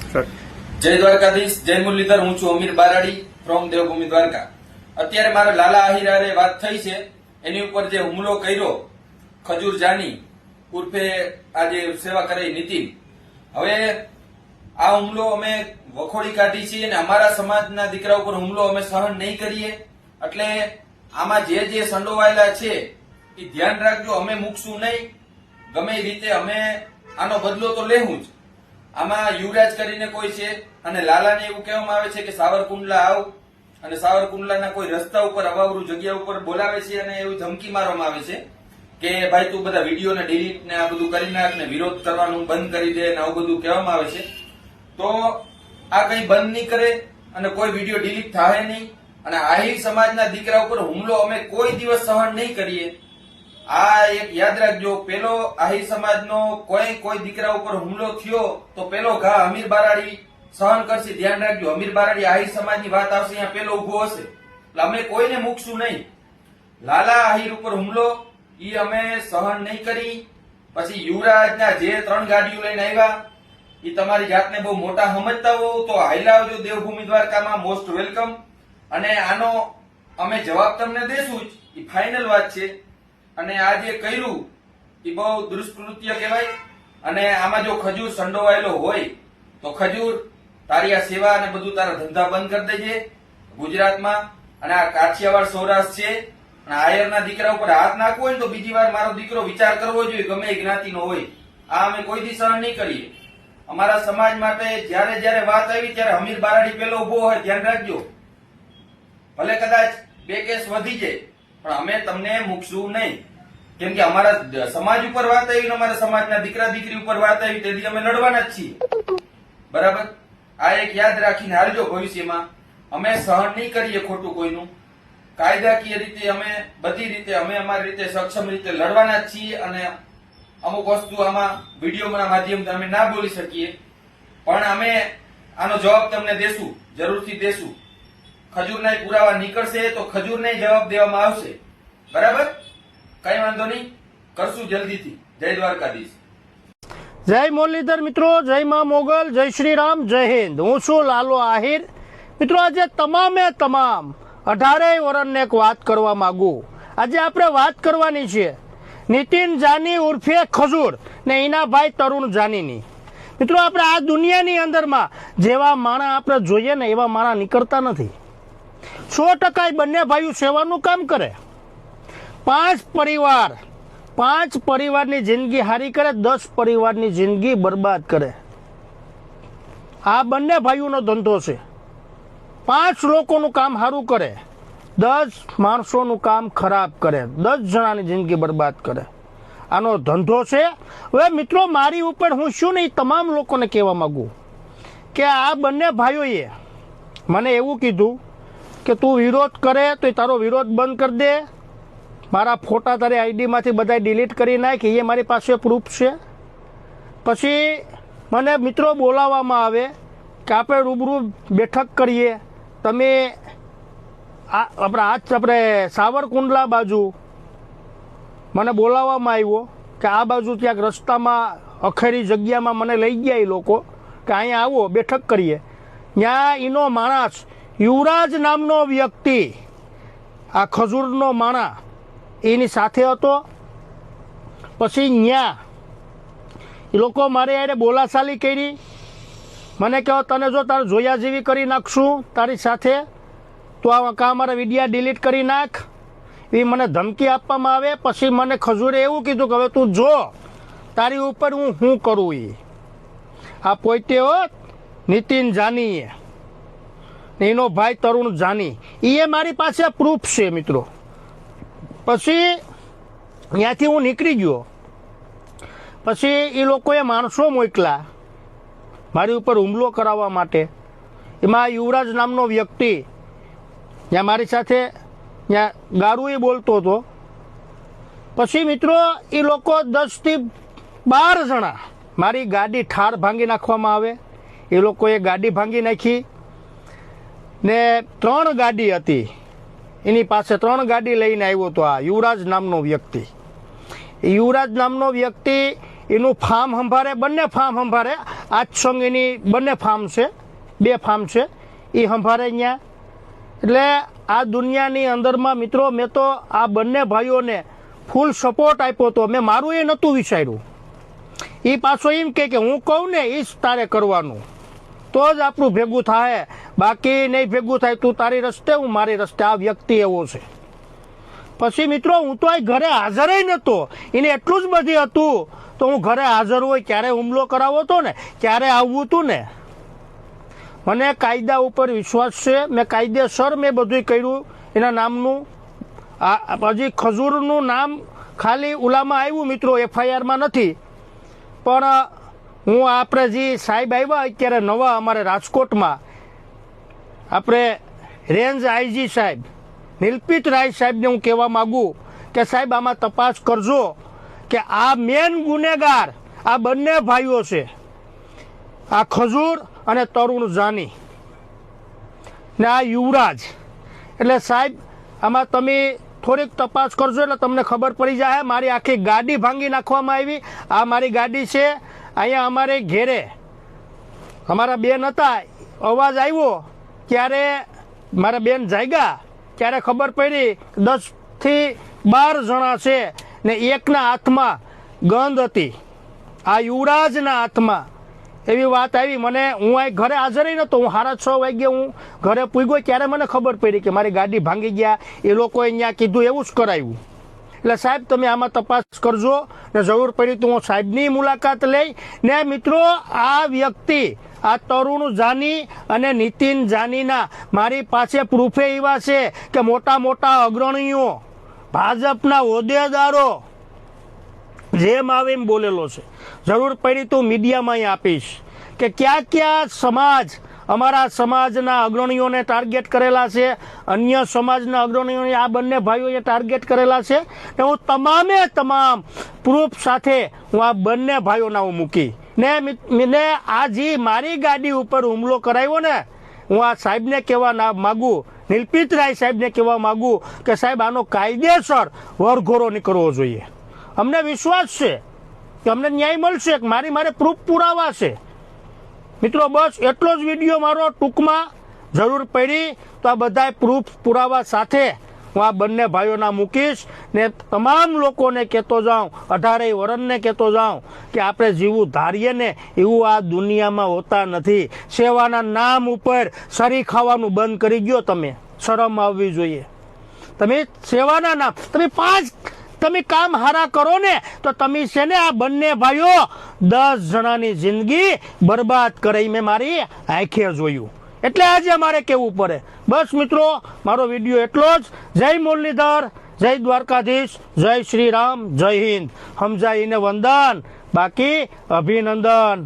જય દ્વારકાધીશ, જય મુરલીધર। હું છું અમીર બારાડી ફ્રોમ દેવભૂમિ દ્વારકા। અત્યારે મારા લાલા આહિરારે વાત થઈ છે એની ઉપર જે હુમલો કર્યો ખજૂર જાની ઉર્ફે આજે સેવા કરે નીતિન, હવે આ હુમલો અમે વખોડી કાઢી છીએ અને અમારા સમાજના દીકરા ઉપર હુમલો અમે સહન નહીં કરીએ। એટલે આમાં જે સંડોવાયેલા છે એ ધ્યાન રાખજો, અમે મૂકશું નહીં, ગમે એ રીતે અમે આનો બદલો તો લેવું જ। આમાં યુવરાજ કરીને કોઈ છે અને લાલાને એવું કહેવામાં આવે છે કે સાવરકુંડલા આવ, અને સાવરકુંડલાના કોઈ રસ્તા ઉપર અવાવરું જગ્યા ઉપર બોલાવે છે અને એવી ધમકી મારવામાં આવે છે કે ભાઈ તું બધા વિડીયો ને ડિલીટ ને આ બધું કરી નાખ ને વિરોધ કરવાનું બંધ કરી દે ને આવું બધું કહેવામાં આવે છે। તો આ કઈ બંધ નહીં કરે અને કોઈ વિડીયો ડિલીટ થાય નહીં, અને આહિર સમાજના દીકરા ઉપર હુમલો અમે કોઈ દિવસ સહન નહીં કરીએ। આ એક યાદ રાખજો, પેલો આહિર સમાજનો કોઈ દીકરા ઉપર હુમલો થયો તો પેલો ઘા અમીર બારાડી સહન કરશે। ધ્યાન રાખજો, અમીર બારાડી આહિર સમાજની વાત આવશે અહીંયા પેલો ઉભો હશે, એટલે અમે કોઈને મૂકશું નહીં। લાલા આહિર ઉપર હુમલો ઈ અમે સહન નહીં કરી। પછી યુવરાજના જે 3 ગાડીઓ લઈને આવ્યા ઈ તમારી જાતને બહુ મોટા સમજતા હો તો હાઈલા આવજો દેવભૂમિ દ્વારકામાં, મોસ્ટ વેલકમ। અને આનો અમે જવાબ તમને દેશું જ, ઈ ફાઇનલ વાત છે। અને આ જે કર્યું એ બહુ દુષ્કૃત્ય કહેવાય। અને આમાં જો ખજૂર સંડોવાયેલો હોય તો ખજૂર તારી આ સેવા અને બધું તારા ધંધા બંધ કરી દેજે ગુજરાતમાં। અને આ કાઠિયાવાડ સૌરાષ્ટ્ર છે અને આયરના દીકરા ઉપર હાથ નાખવો હોય તો બીજી વાર મારો દીકરો વિચાર કરવો જોઈએ, ગમે એ જ્ઞાતિનો હોય। આ અમે કોઈ દી સહન નહીં કરીએ। અમારા સમાજ માટે જયારે વાત આવી ત્યારે અમીર બારાડી પેલો ઉભો હોય, ધ્યાન રાખજો। ભલે કદાચ 2 કેસ વધી જાય પણ અમે તમને મૂકશું નહીં, કેમ કે અમારા સમાજ ઉપર વાત આવી, અમારા સમાજના દીકરા દીકરી ઉપર વાત આવી તેથી અમે લડવાના જ છીએ, બરાબર? આ એક યાદ રાખીને હાલજો। ભવિષ્યમાં અમે સહન નહીં કરીએ ખોટું કોઈનું, કાયદાકીય રીતે અમે બધી રીતે અમે અમારી રીતે સક્ષમ રીતે લડવાના જ છીએ। અને અમુક વસ્તુ આમાં વિડીયોના માધ્યમથી અમે ના બોલી શકીએ પણ અમે આનો જવાબ તમને દેશું, જરૂરથી દેશું। ખજૂરના પુરાવા નીકળશે તો ખજૂરને જવાબ દેવામાં આવશે, બરાબર? કઈ વાંધો નહીં, કરશું જલ્દીથી। જય દ્વારકાધીશ, જય મુરલીધર મિત્રો, જય મા મોગલ, જય શ્રી રામ, જય હિન્દ। હું છું લાલો આહિર। મિત્રો આજે તમામે તમામ 18 વર્ષને એક વાત કરવા માંગુ। આજે આપણે વાત કરવાની છે નીતિન જાની ઉર્ફે ખજૂર ને એના ભાઈ તરુણ જાનીની। મિત્રો આપણે આ દુનિયાની અંદરમાં જેવા માણા આપણે જોઈએ ને એવા માણા નીકળતા નથી। 100% બંને ભાઈઓ સેવાનું કામ કરે। 5 પરિવારની જિંદગી હારી કરે, 10 પરિવારની જિંદગી બરબાદ કરે। આ બંને ભાઈઓનો ધંધો છે। 5 લોકોનું કામ સારું કરે, 10 માણસોનું કામ ખરાબ કરે, 10 જણાની જિંદગી બરબાદ કરે। આનો ધંધો છે। હવે મિત્રો મારી ઉપર હું શું નહીં તમામ લોકોને કહેવા માંગુ કે આ બંને ભાઈઓએ મને એવું કીધું કે તું વિરોધ કરે તો તારો વિરોધ બંધ કરી દે, મારા ફોટા તારી આઈડીમાંથી બધા ડિલીટ કરી નાખ, એ મારી પાસે પ્રૂફ છે। પછી મને મિત્રો બોલાવવામાં આવે કે આપણે રૂબરૂ બેઠક કરીએ, તમે આપણે સાવરકુંડલા બાજુ મને બોલાવવામાં આવ્યો કે આ બાજુ ક્યાંક રસ્તામાં અખેરી જગ્યામાં મને લઈ ગયા એ લોકો કે અહીંયા આવો બેઠક કરીએ। ત્યાં એનો માણસ યુવરાજ નામનો વ્યક્તિ, આ ખજૂરનો માણા એની સાથે હતો। પછી ત્યાં એ લોકો મારે યારે બોલાચાલી કરી, મને કહો તને જો તારે જોયા જેવી કરી નાખશું તારી સાથે, તો આ અમારા વિડીયા ડિલીટ કરી નાખ, એ મને ધમકી આપવામાં આવે। પછી મને ખજૂરે એવું કીધું કે હવે તું જો તારી ઉપર હું શું કરું। આ પોતે હો નીતિન જાનીએ એનો ભાઈ તરુણ જાની, એ મારી પાસે પ્રૂફ છે મિત્રો। પછી ત્યાંથી હું નીકળી ગયો। પછી એ લોકોએ માણસો મોકલા મારી ઉપર હુમલો કરાવવા માટે। એમાં યુવરાજ નામનો વ્યક્તિ ત્યાં મારી સાથે ત્યાં ગારું બોલતો હતો। પછી મિત્રો એ લોકો 10 થી 12 જણા મારી ગાડી ઠાર ભાંગી નાખવામાં આવે। એ લોકોએ ગાડી ભાંગી નાખી ને 3 ગાડી હતી એની પાસે, 3 ગાડી લઈને આવ્યો હતો આ યુવરાજ નામનો વ્યક્તિ। યુવરાજ નામનો વ્યક્તિ એનું ફાર્મ સંભાળે, બંને ફાર્મ સંભાળે. આજ સંગ એની બંને ફાર્મ છે, 2 ફાર્મ છે, એ સંભાળે અહીંયા. એટલે આ દુનિયાની અંદરમાં મિત્રો મેં તો આ બંને ભાઈઓને ફૂલ સપોર્ટ આપ્યો હતો. મેં મારું એ નહોતું વિચાર્યું. એ પાછો એમ કે હું કહું ને એ જ તારે કરવાનું, તો જ આપણું ભેગું થાય, બાકી નહીં ભેગું થાય. તું તારી રસ્તે, હું મારી રસ્તે. આ વ્યક્તિ એવો છે. પછી મિત્રો હું તો આ ઘરે હાજર નહોતો. એને એટલું જ બધી હતું તો હું ઘરે હાજર હોય ક્યારે હુમલો કરાવો હતો ને, ક્યારે આવવું હતું ને. મને કાયદા ઉપર વિશ્વાસ છે. મેં કાયદેસર મેં બધું કર્યું. એના નામનું હજી ખજૂરનું નામ ખાલી ઉલામાં આવ્યું મિત્રો, FIRમાં નથી. પણ હું આપણે જે સાહેબ આવ્યા અત્યારે નવા અમારે રાજકોટમાં, આપણે રેન્જ IG સાહેબ નિલપિત રાય સાહેબને હું કહેવા માગું કે સાહેબ આમાં તપાસ કરજો કે આ મેન ગુનેગાર આ બંને ભાઈઓ છે, આ ખજૂર અને તરુણ જાની ને આ યુવરાજ. એટલે સાહેબ આમાં તમે થોડીક તપાસ કરજો એટલે તમને ખબર પડી જાય. મારી આખી ગાડી ભાંગી નાખવામાં આવી. આ મારી ગાડી છે. અહીંયા અમારે ઘેરે અમારા બેન હતા, અવાજ આવ્યો ત્યારે મારા બેન જાગ્યા ત્યારે ખબર પડી 10 થી 12 જણા છે ને એકના હાથમાં ગંધ હતી, આ યુવરાજના હાથમાં. એવી વાત આવી મને. હું અહીં ઘરે હાજર નહોતો. હું 6:30 વાગે હું ઘરે પૂગ્યો ત્યારે મને ખબર પડી કે મારી ગાડી ભાંગી ગયા. એ લોકોએ અહીંયા કીધું એવું જ કરાવ્યું. એટલે સાહેબ તમે આમાં તપાસ કરજો ને જરૂર પડી તો હું સાહેબની મુલાકાત લઈ. ને મિત્રો આ વ્યક્તિ આ તરુણ જાની અને નીતિન જાનીના મારી પાસે પ્રૂફે એવા છે કે મોટા મોટા અગ્રણીઓ ભાજપના હોદ્દેદારો જેમ આવે એમ બોલેલો છે. જરૂર પડી તો મીડિયામાં આપીશ કે ક્યાં ક્યાં સમાજ, અમારા સમાજના અગ્રણીઓને ટાર્ગેટ કરેલા છે, અન્ય સમાજના અગ્રણીઓને આ બંને ભાઈઓએ ટાર્ગેટ કરેલા છે. ને હું તમામે તમામ પ્રૂફ સાથે હું આ બંને ભાઈઓના હું મૂકી ને આ જે મારી ગાડી ઉપર હુમલો કરાવ્યો ને, હું આ સાહેબને કહેવા માગું, નિલપિત રાય સાહેબને કહેવા માગું કે સાહેબ આનો કાયદેસર વરઘોડો નીકળવો જોઈએ. અમને વિશ્વાસ છે કે અમને ન્યાય મળશે. મારે પ્રૂફ પુરાવા છે મિત્રો. બસ એટલો જ વિડીયો મારો ટૂંકમાં. જરૂર પડી તો આ બધા પ્રૂફ પુરાવા સાથે હું આ બંને ભાઈઓના મૂકીશ ને તમામ લોકોને કહેતો જાઉં, 18 વર્ષને કહેતો જાઉં કે આપણે જીવું ધારીએ ને એવું આ દુનિયામાં હોતા નથી. સેવાના નામ ઉપર સરી ખાવાનું બંધ કરી ગયો. તમે શરમ આવવી જોઈએ. તમે સેવાના નામ તમે કામ હારા કરો ને તો તમે છે ને આ બંને ભાઈઓ 10 જણાની જિંદગી બરબાદ કરી. મેં મારી આંખે જોયું. એટલે આજે મારે કહેવું પડે. બસ મિત્રો મારો વિડીયો એટલો જ. જય મુરલીધર, જય દ્વારકાધીશ, જય શ્રી રામ, જય હિન્દ. સમજાઈને વંદન, બાકી અભિનંદન.